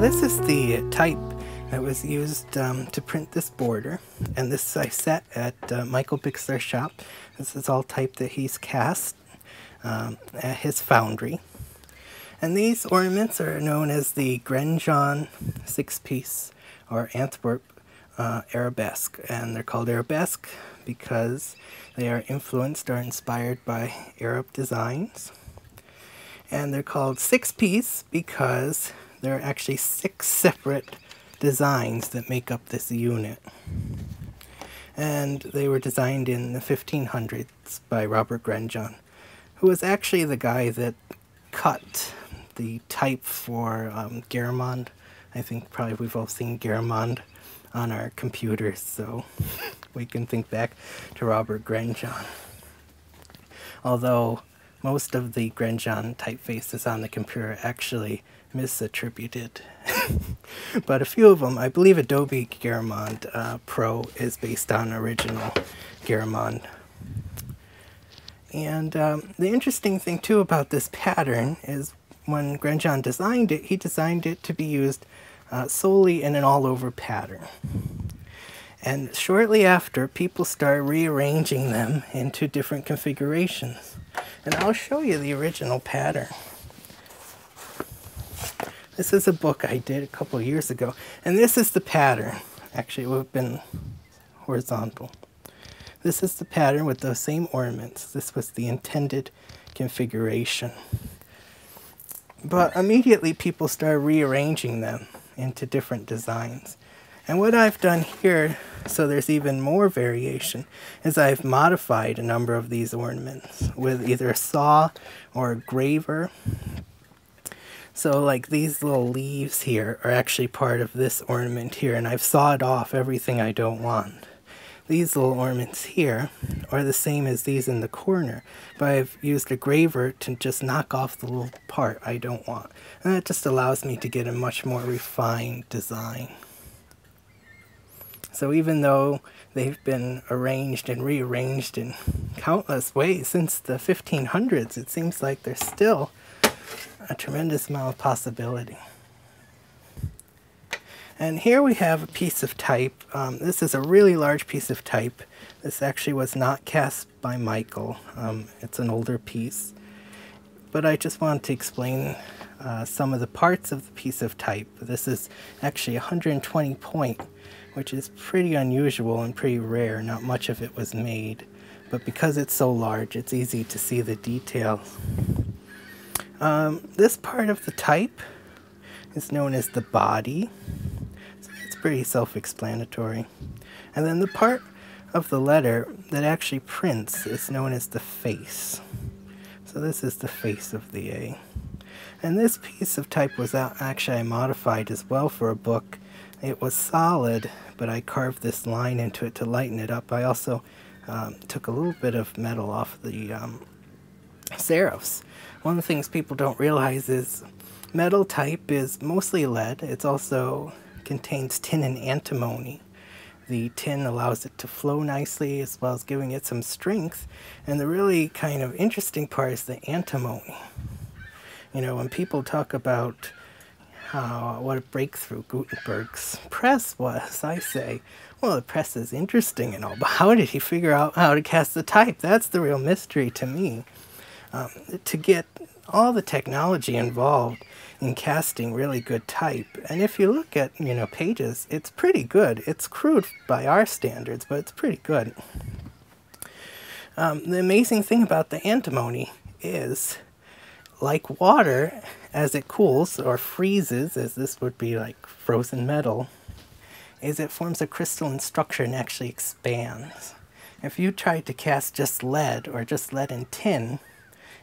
this is the type that was used to print this border, and this I set at Michael Bixler's shop. This is all type that he's cast at his foundry. And these ornaments are known as the Grenjon 6-piece or Antwerp arabesque, and they're called arabesque because they are influenced or inspired by Arab designs. And they're called 6-piece because there are actually 6 separate designs that make up this unit. And they were designed in the 1500s by Robert Grenjon, who was actually the guy that cut the type for Garamond. I think probably we've all seen Garamond on our computers, so we can think back to Robert Grenjon. Although most of the Grenjon typefaces on the computer actually misattributed. But a few of them, I believe Adobe Garamond Pro is based on original Garamond. And the interesting thing too about this pattern is when Grenjon designed it, he designed it to be used solely in an all-over pattern. And shortly after, people started rearranging them into different configurations. And I'll show you the original pattern. This is a book I did a couple of years ago, and this is the pattern. Actually, it would have been horizontal. This is the pattern with those same ornaments. This was the intended configuration. But immediately people started rearranging them into different designs. And what I've done here, so there's even more variation, is I've modified a number of these ornaments with either a saw or a graver. So like these little leaves here are actually part of this ornament here, and I've sawed off everything I don't want. These little ornaments here are the same as these in the corner, but I've used a graver to just knock off the little part I don't want. And that just allows me to get a much more refined design. So even though they've been arranged and rearranged in countless ways since the 1500s, it seems like there's still a tremendous amount of possibility. And here we have a piece of type. This is a really large piece of type. This actually was not cast by Michael. It's an older piece. But I just wanted to explain some of the parts of the piece of type. This is actually 120 point, which is pretty unusual and pretty rare. Not much of it was made. But because it's so large, it's easy to see the details. This part of the type is known as the body. Pretty self-explanatory. And then the part of the letter that actually prints is known as the face. So this is the face of the A. And this piece of type was actually I modified as well for a book. It was solid, but I carved this line into it to lighten it up. I also took a little bit of metal off the serifs. One of the things people don't realize is metal type is mostly lead. It's also contains tin and antimony. The tin allows it to flow nicely as well as giving it some strength. And the really kind of interesting part is the antimony. You know, when people talk about what a breakthrough Gutenberg's press was, I say, well, the press is interesting and all, but how did he figure out how to cast the type? That's the real mystery to me. To get all the technology involved in casting really good type. And if you look at, you know, pages, it's pretty good. It's crude by our standards, but it's pretty good. The amazing thing about the antimony is, like water, as it cools or freezes, as this would be like frozen metal, is it forms a crystalline structure and actually expands. If you tried to cast just lead or just lead and tin,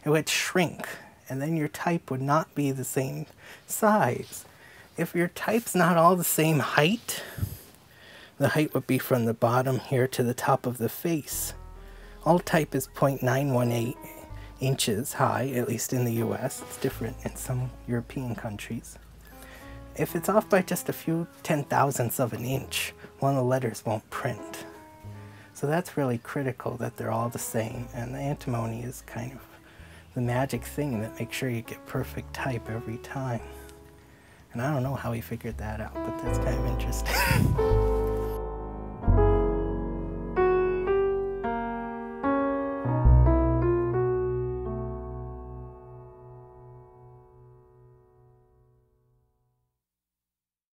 it would shrink, and then your type would not be the same size. If your type's not all the same height, the height would be from the bottom here to the top of the face. All type is 0.918 inches high, at least in the US. It's different in some European countries. If it's off by just a few 10,000ths of an inch, one of the letters won't print. So that's really critical that they're all the same, and the antimony is kind of the magic thing that makes sure you get perfect type every time. And I don't know how he figured that out, but that's kind of interesting.